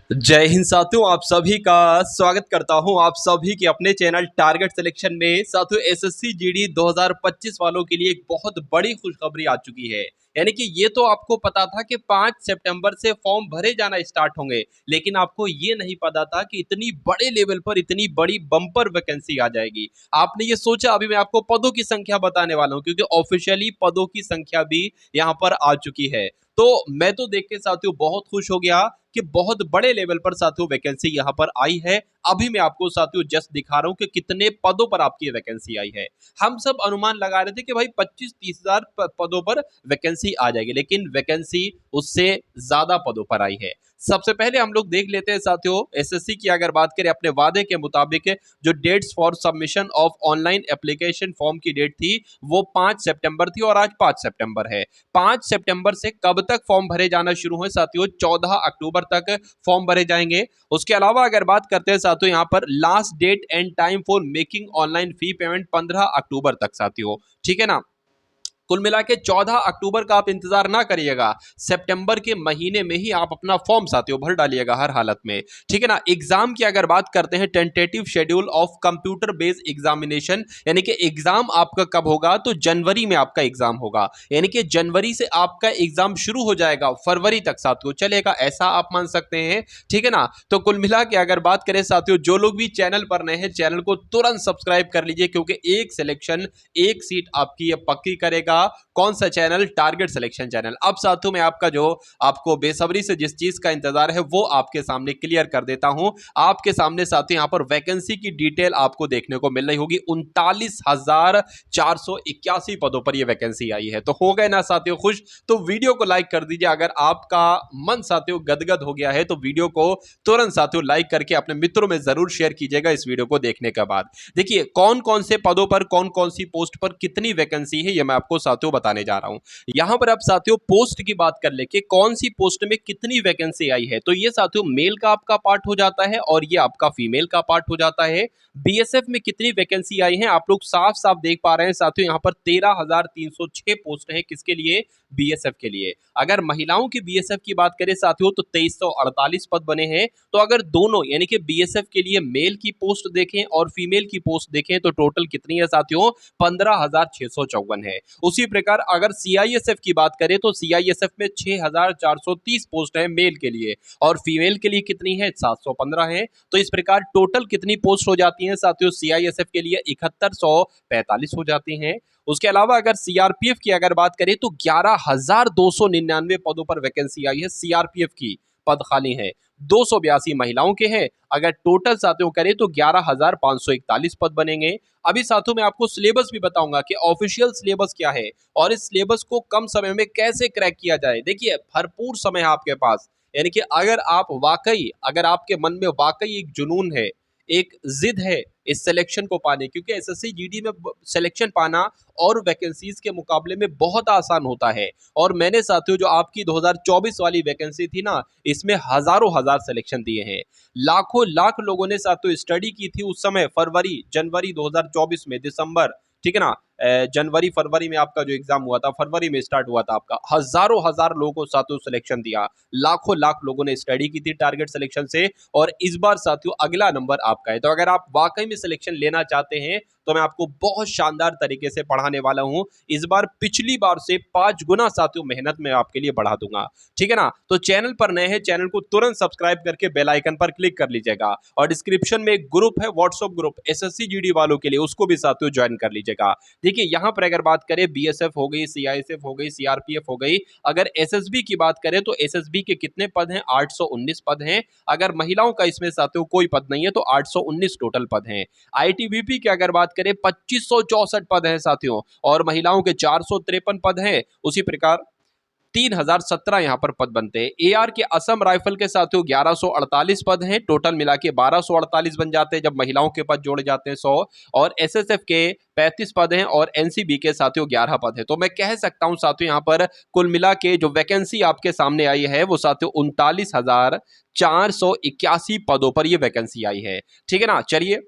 जय हिंद साथियों, आप सभी का स्वागत करता हूं आप सभी के अपने चैनल टारगेट सिलेक्शन में। साथियों, एसएससी जीडी 2025 वालों के लिए एक बहुत बड़ी खुशखबरी आ चुकी है। यानी कि ये तो आपको पता था कि 5 सितंबर से फॉर्म भरे जाना स्टार्ट होंगे, लेकिन आपको ये नहीं पता था कि इतनी बड़े लेवल पर इतनी बड़ी बम्पर वैकेंसी आ जाएगी। आपने ये सोचा, अभी मैं आपको पदों की संख्या बताने वाला हूं, क्योंकि ऑफिशियली पदों की संख्या भी यहाँ पर आ चुकी है। तो मैं तो देख के साथियों बहुत खुश हो गया कि बहुत बड़े लेवल पर साथियों वैकेंसी यहाँ पर आई है। अभी मैं आपको साथियों जस्ट दिखा रहा हूं कि कितने पदों पर आपकी वैकेंसी आई है। हम सब अनुमान लगा रहे थे कि भाई 25-30 हजार पदों पर वैकेंसी आ जाएगी, लेकिन वैकेंसी उससे ज्यादा पदों पर आई है। सबसे पहले हम लोग देख लेते हैं साथियों, एसएससी की अगर बात करें अपने वादे के मुताबिक जो dates for submission of online application form की डेट थी वो 5 सितंबर थी और आज 5 सितंबर है। 5 सितंबर से कब तक फॉर्म भरे जाना शुरू हुए साथियों? 14 अक्टूबर तक फॉर्म भरे जाएंगे। उसके अलावा अगर बात करते हैं साथियों, यहाँ पर last date and time for making online fee payment 15 अक्टूबर तक साथियों, ठीक है ना। कुल मिला के 14 अक्टूबर का आप इंतजार ना करिएगा, सितंबर के महीने में ही आप अपना फॉर्म साथियों भर डालिएगा हर हालत में, ठीक है ना। एग्जाम की अगर बात करते हैं, tentative schedule of computer based examination, यानी कि एग्जाम आपका कब होगा? तो जनवरी में आपका एग्जाम होगा, यानी कि जनवरी से आपका एग्जाम शुरू हो जाएगा, फरवरी तक साथियों चलेगा, ऐसा आप मान सकते हैं, ठीक है ना। तो कुल मिला के अगर बात करें साथियों, जो लोग भी चैनल पर नए हैं चैनल को तुरंत सब्सक्राइब कर लीजिए, क्योंकि एक सिलेक्शन एक सीट आपकी ये पक्की करेगा। कौन सा चैनल? Target selection channel. अब साथियों मैं आपका जो आपको बेसब्री से जिस चीज का इंतजार है वो आपके सामने क्लियर कर देता हूं। आपके सामने साथियों यहां पर वैकेंसी की डिटेल आपको देखने को मिल रही होगी। 39,481 पदों पर यह वैकेंसी आई है। तो हो गए ना साथियों खुश? तो वीडियो को लाइक कर दीजिए। अगर आपका मन साथियों गदगद हो गया है तो वीडियो को तुरंत साथियों लाइक करके अपने मित्रों में जरूर शेयर कीजिएगा इस वीडियो को देखने के बाद। देखिए कौन कौन से पदों पर कौन कौन सी पोस्ट पर कितनी वैकेंसी है, ये मैं आपको साथियों बताने जा रहा हूं। यहां पर आप साथियों पोस्ट की बात कर ले कि कौन सी पोस्ट में कितनी वैकेंसी आई है, तो ये साथियों मेल का आपका पार्ट हो जाता है और ये आपका फीमेल का पार्ट हो जाता है। बीएसएफ में कितनी वैकेंसी आई है आप लोग साफ साफ देख पा रहे हैं साथियों, यहां पर 13,306 पोस्ट है। किसके लिए? बीएसएफ के लिए। अगर महिलाओं की बीएसएफ की बात करें साथियों तो 2348 पद बने हैं। तो अगर दोनों यानी कि बीएसएफ के लिए मेल की पोस्ट देखें और फीमेल की पोस्ट देखें तो टोटल कितनी है साथियों? 15,654 है। उसी प्रकार अगर सीआईएसएफ की बात करें तो सीआईएसएफ में 6,430 पोस्ट है मेल के लिए और फीमेल के लिए कितनी है? 715 है। तो इस प्रकार टोटल कितनी पोस्ट हो जाती है साथियों? सीआईएसएफ के लिए 7145 हो जाती हैं। उसके अलावा अगर सीआरपीएफ की अगर बात करें तो 11,299 पदों पर वैकेंसी आई है। सीआरपीएफ की पद खाली है, 282 महिलाओं के हैं। अगर टोटल साथियों करें तो 11,541 पद बनेंगे। अभी साथियों मैं आपको सिलेबस भी बताऊंगा कि ऑफिशियल सिलेबस क्या है और इस सिलेबस को कम समय में कैसे क्रैक किया जाए। देखिए भरपूर समय है आपके पास, यानी कि अगर आपके मन में वाकई एक जुनून है, एक जिद है इस सिलेक्शन को पाने, क्योंकि एसएससी जीडी में सिलेक्शन पाना और वैकेंसीज के मुकाबले में बहुत आसान होता है। और मैंने साथियों जो आपकी 2024 वाली वैकेंसी थी ना, इसमें हजारों हजार सिलेक्शन दिए हैं। लाखों लाख लोगों ने साथियों स्टडी की थी उस समय, जनवरी 2024 में, दिसंबर, ठीक है ना। जनवरी फरवरी में आपका जो एग्जाम हुआ था, फरवरी में स्टार्ट हुआ था आपका। हजारों हजार लोगों को साथियों सिलेक्शन दिया, लाखों लाख लोगों ने स्टडी की थी टारगेट सिलेक्शन से, और इस बार साथियों अगला नंबर आपका है। तो अगर आप वाकई में सिलेक्शन लेना चाहते हैं तो मैं आपको बहुत शानदार तरीके से पढ़ाने वाला हूं। इस बार पिछली बार से 5 गुना साथियों मेहनत में आपके लिए बढ़ा दूंगा, ठीक है ना। तो चैनल पर नए हैं, चैनल को तुरंत सब्सक्राइब करके बेल आइकन पर क्लिक कर लीजिएगा और डिस्क्रिप्शन में एक ग्रुप है, व्हाट्सएप ग्रुप एसएससी जीडी वालों के लिए, उसको भी साथियों ज्वाइन कर लीजिएगा। देखिए यहां पर अगर बात करें बीएसएफ हो गई, सीआईएसएफ हो गई, सीआरपीएफ हो गई, अगर एसएसबी की बात करें तो एसएसबी के कितने पद हैं? 819 पद हैं। अगर महिलाओं का इसमें साथियों कोई पद नहीं है तो 819 टोटल पद हैं। आईटीबीपी की अगर बात करें 2564 पद हैं साथियों, और महिलाओं के 453 पद हैं। उसी प्रकार 3,017 यहाँ पर पद बनते हैं। एआर के असम राइफल के साथियों 1148 पद हैं, टोटल मिला के 1248 बन जाते हैं जब महिलाओं के पद जोड़े जाते हैं 100। और एसएसएफ के 35 पद हैं और एनसीबी के साथियों 11 पद हैं। तो मैं कह सकता हूं साथियों यहाँ पर कुल मिला के जो वैकेंसी आपके सामने आई है वो साथियों 39,481 पदों पर यह वैकेंसी आई है, ठीक है ना। चलिए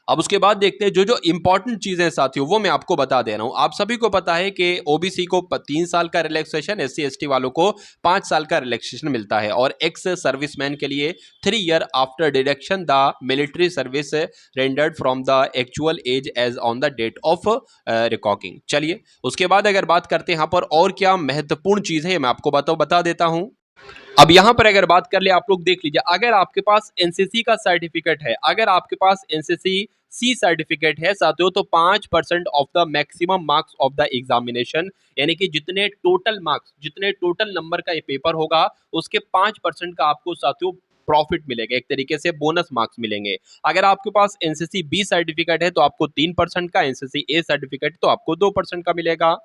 अब उसके बाद देखते हैं जो जो इंपॉर्टेंट चीजें साथियों वो मैं आपको बता दे रहा हूं। आप सभी को पता है कि ओबीसी को 3 साल का रिलैक्सेशन, एससी एसटी वालों को 5 साल का रिलैक्सेशन मिलता है और एक्स सर्विसमैन के लिए 3 year after deduction the military service rendered from the actual age age on the date of recording. चलिए उसके बाद अगर बात करते हैं यहाँ पर और क्या महत्वपूर्ण चीज है मैं आपको बता देता हूं। अब यहां पर अगर बात कर ले, आप लोग देख लीजिए, अगर आपके पास एनसीसी का सर्टिफिकेट है, अगर आपके पास एनसीसी सी सर्टिफिकेट है साथियों, तो 5% of the maximum marks of the examination, यानी कि जितने टोटल मार्क्स, जितने टोटल नंबर का ये पेपर होगा उसके 5% का आपको साथियों प्रॉफिट मिलेगा, एक तरीके से बोनस मार्क्स मिलेंगे। अगर आपके पास एनसीसी बी सर्टिफिकेट है तो आपको 3% का, एनसीसी ए सर्टिफिकेट तो आपको 2% का मिलेगा।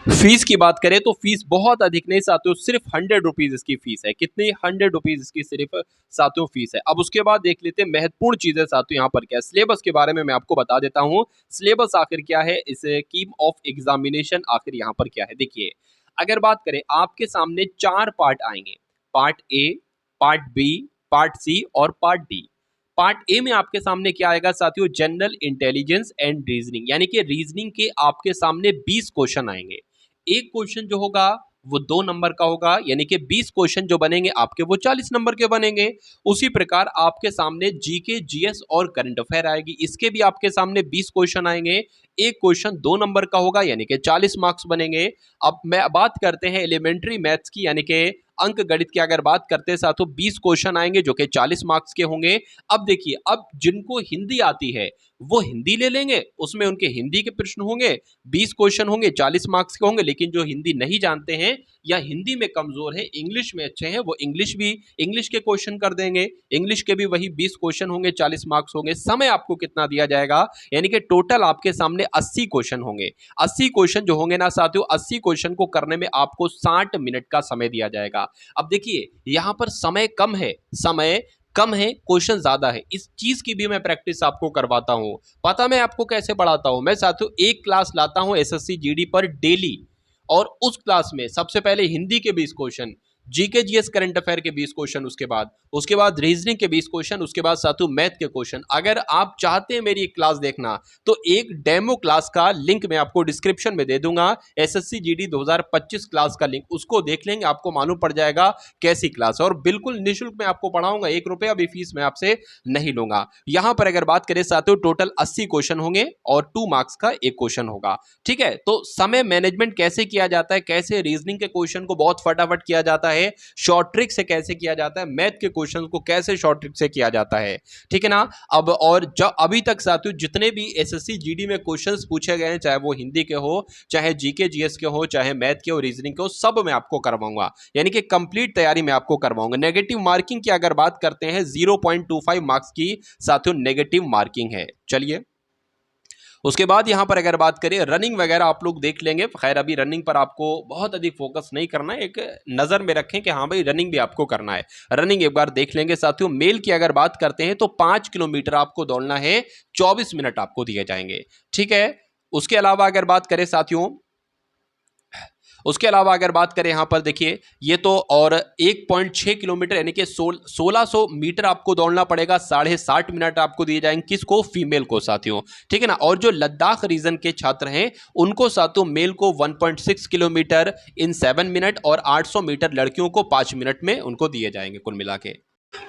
फीस की बात करें तो फीस बहुत अधिक नहीं साथियों, सिर्फ 100 रुपीज इसकी फीस है। कितनी? 100 रुपीज इसकी सिर्फ साथियों फीस है। अब उसके बाद देख लेते हैं महत्वपूर्ण चीजें साथियों यहाँ पर क्या है। सिलेबस के बारे में मैं आपको बता देता हूँ, सिलेबस आखिर क्या है, इस स्कीम ऑफ एग्जामिनेशन आखिर यहाँ पर क्या है। देखिए अगर बात करें, आपके सामने 4 पार्ट आएंगे, part A, part B, part C और पार्ट डी। पार्ट ए में आपके सामने क्या आएगा साथियों, जनरल इंटेलिजेंस एंड रीजनिंग, यानी कि रीजनिंग के आपके सामने 20 क्वेश्चन आएंगे। एक क्वेश्चन जो होगा वो 2 नंबर का होगा, यानी कि 20 क्वेश्चन जो बनेंगे आपके वो 40 नंबर के बनेंगे। उसी प्रकार आपके सामने जीके, जीएस और करंट अफेयर आएगी, इसके भी आपके सामने 20 क्वेश्चन आएंगे। एक क्वेश्चन 2 नंबर का होगा, यानी कि 40 मार्क्स बनेंगे। अब मैं बात करते हैं एलिमेंट्री मैथ्स की, यानी कि अंक गणित की अगर बात करते हैं साथियों, 20 क्वेश्चन आएंगे जो कि 40 मार्क्स के होंगे। अब देखिए, अब जिनको हिंदी आती है वो हिंदी ले लेंगे, उसमें उनके हिंदी के प्रश्न होंगे, 20 क्वेश्चन होंगे, 40 मार्क्स के होंगे। लेकिन जो हिंदी नहीं जानते हैं या हिंदी में कमजोर है, इंग्लिश में अच्छे हैं, वो इंग्लिश के क्वेश्चन कर देंगे, इंग्लिश के भी वही 20 क्वेश्चन होंगे, 40 मार्क्स होंगे। समय आपको कितना दिया जाएगा, यानी कि टोटल आपके सामने 80 क्वेश्चन होंगे। 80 क्वेश्चन जो होंगे ना साथियों, 80 क्वेश्चन को करने में आपको 60 मिनट का समय दिया जाएगा। अब देखिए यहां पर समय कम है, क्वेश्चन ज्यादा है, इस चीज की भी मैं प्रैक्टिस आपको करवाता हूं। पता मैं आपको कैसे पढ़ाता हूं, मैं साथियों एक क्लास लाता हूं एसएससी जीडी पर डेली, और उस क्लास में सबसे पहले हिंदी के 20 question, GK GS current affair के 20 क्वेश्चन, उसके बाद रीजनिंग के 20 क्वेश्चन, उसके बाद साथियों मैथ के क्वेश्चन। अगर आप चाहते हैं मेरी एक क्लास देखना तो एक डेमो क्लास का लिंक मैं आपको डिस्क्रिप्शन में दे दूंगा, एसएससी जीडी 2025 क्लास का लिंक, उसको देख लेंगे, आपको मालूम पड़ जाएगा कैसी क्लास है। और बिल्कुल निःशुल्क मैं आपको पढ़ाऊंगा, 1 रुपया भी फीस मैं आपसे नहीं लूंगा। यहां पर अगर बात करें साथियों, टोटल 80 क्वेश्चन होंगे और 2 मार्क्स का एक क्वेश्चन होगा। ठीक है, तो समय मैनेजमेंट कैसे किया जाता है, कैसे रीजनिंग के क्वेश्चन को बहुत फटाफट किया जाता है, शॉर्ट ट्रिक से कैसे किया जाता है, मैथ के क्वेश्चन को कैसे शॉर्ट ट्रिक से किया जाता है। ठीक है ना। अब और जब अभी तक साथियों जितने भी एसएससी जीडी में क्वेश्चंस पूछे गए हैं, चाहे वो हिंदी के हो, चाहे जीके जीएस के हो, चाहे मैथ के हो, रीजनिंग के हो, सब मैं आपको करवाऊंगा, यानी कि कंप्लीट तैयारी मैं आपको करवाऊंगा। नेगेटिव मार्किंग की अगर बात करते हैं, 0.25 मार्क्स की साथियों नेगेटिव मार्किंग है। चलिए उसके बाद यहां पर अगर बात करें, रनिंग वगैरह आप लोग देख लेंगे। खैर अभी रनिंग पर आपको बहुत अधिक फोकस नहीं करना है, एक नजर में रखें कि हाँ भाई रनिंग भी आपको करना है। रनिंग एक बार देख लेंगे साथियों। मेल की अगर बात करते हैं तो 5 किलोमीटर आपको दौड़ना है, 24 मिनट आपको दिए जाएंगे। ठीक है, उसके अलावा अगर बात करें साथियों, उसके अलावा अगर बात करें यहां पर देखिए, ये तो और 1.6 किलोमीटर यानी कि 1600 मीटर आपको दौड़ना पड़ेगा, 60.5 मिनट आपको दिए जाएंगे। किसको? फीमेल को साथियों। ठीक है ना। और जो लद्दाख रीजन के छात्र हैं उनको साथियों मेल को 1.6 किलोमीटर इन 7 मिनट और 800 मीटर लड़कियों को 5 मिनट में उनको दिए जाएंगे कुल मिला के।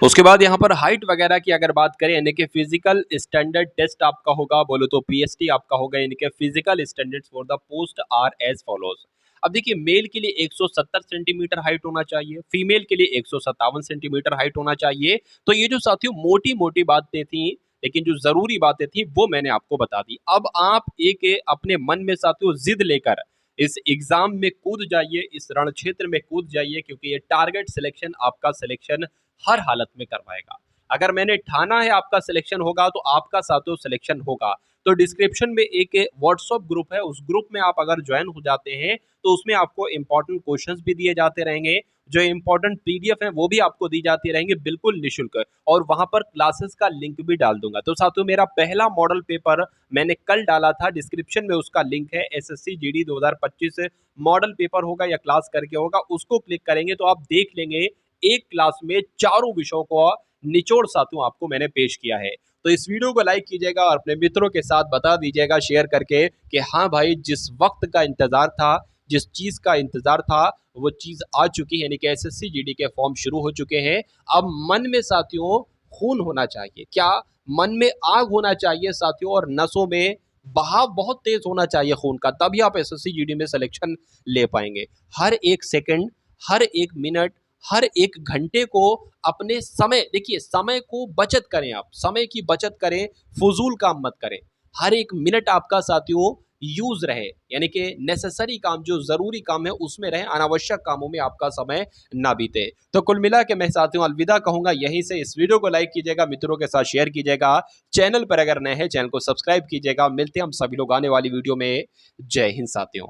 उसके बाद यहाँ पर हाइट वगैरह की अगर बात करें, यानी कि फिजिकल स्टैंडर्ड टेस्ट आपका होगा, बोलो तो पीएसटी आपका होगा, यानी कि physical standards for the post are as follows. अब देखिए, मेल के लिए 170 सेंटीमीटर हाइट होना चाहिए, फीमेल के लिए 157 सेंटीमीटर हाइट होना चाहिए। तो ये जो साथियों मोटी मोटी बातें थी, लेकिन जो जरूरी बातें थी वो मैंने आपको बता दी। अब आप एक अपने मन में साथियों जिद लेकर इस एग्जाम में कूद जाइए, इस रण क्षेत्र में कूद जाइए, क्योंकि ये टारगेट सिलेक्शन आपका सिलेक्शन हर हालत में करवाएगा। अगर मैंने ठाना है आपका सिलेक्शन होगा तो आपका साथियों सिलेक्शन होगा। तो डिस्क्रिप्शन में एक व्हाट्सएप ग्रुप है, उस ग्रुप में आप अगर ज्वाइन हो जाते हैं तो उसमें आपको इंपॉर्टेंट क्वेश्चंस भी दिए जाते रहेंगे, जो इंपॉर्टेंट पीडीएफ है वो भी आपको दी जाती रहेंगी बिल्कुल निःशुल्क, और वहां पर क्लासेस का लिंक भी डाल दूंगा। तो साथियों मेरा पहला मॉडल पेपर मैंने कल डाला था, डिस्क्रिप्शन में उसका लिंक है, एसएससी जीडी 2025 मॉडल पेपर होगा या क्लास करके होगा, उसको क्लिक करेंगे तो आप देख लेंगे एक क्लास में चारों विषयों को निचोड़ साथियों आपको मैंने पेश किया है। तो इस वीडियो को लाइक कीजिएगा और अपने मित्रों के साथ बता दीजिएगा शेयर करके कि हाँ भाई, जिस वक्त का इंतजार था, जिस चीज का इंतजार था, वो चीज आ चुकी है, यानी कि एसएससी जीडी के फॉर्म शुरू हो चुके हैं। अब मन में साथियों खून होना चाहिए, क्या मन में आग होना चाहिए साथियों, और नसों में बहाव बहुत तेज होना चाहिए खून का, तभी आप एसएससी जीडी में सिलेक्शन ले पाएंगे। हर एक सेकंड, हर एक मिनट, हर एक घंटे को अपने समय, देखिए समय को बचत करें, आप समय की बचत करें, फजूल काम मत करें। हर एक मिनट आपका साथियों यूज रहे, यानी कि नेसेसरी काम, जो जरूरी काम है उसमें रहे, अनावश्यक कामों में आपका समय ना बीते। तो कुल मिला के मैं साथियों अलविदा कहूंगा यहीं से। इस वीडियो को लाइक कीजिएगा, मित्रों के साथ शेयर कीजिएगा, चैनल पर अगर नए हैं चैनल को सब्सक्राइब कीजिएगा। मिलते हैं हम सभी लोग आने वाली वीडियो में। जय हिंद साथियों।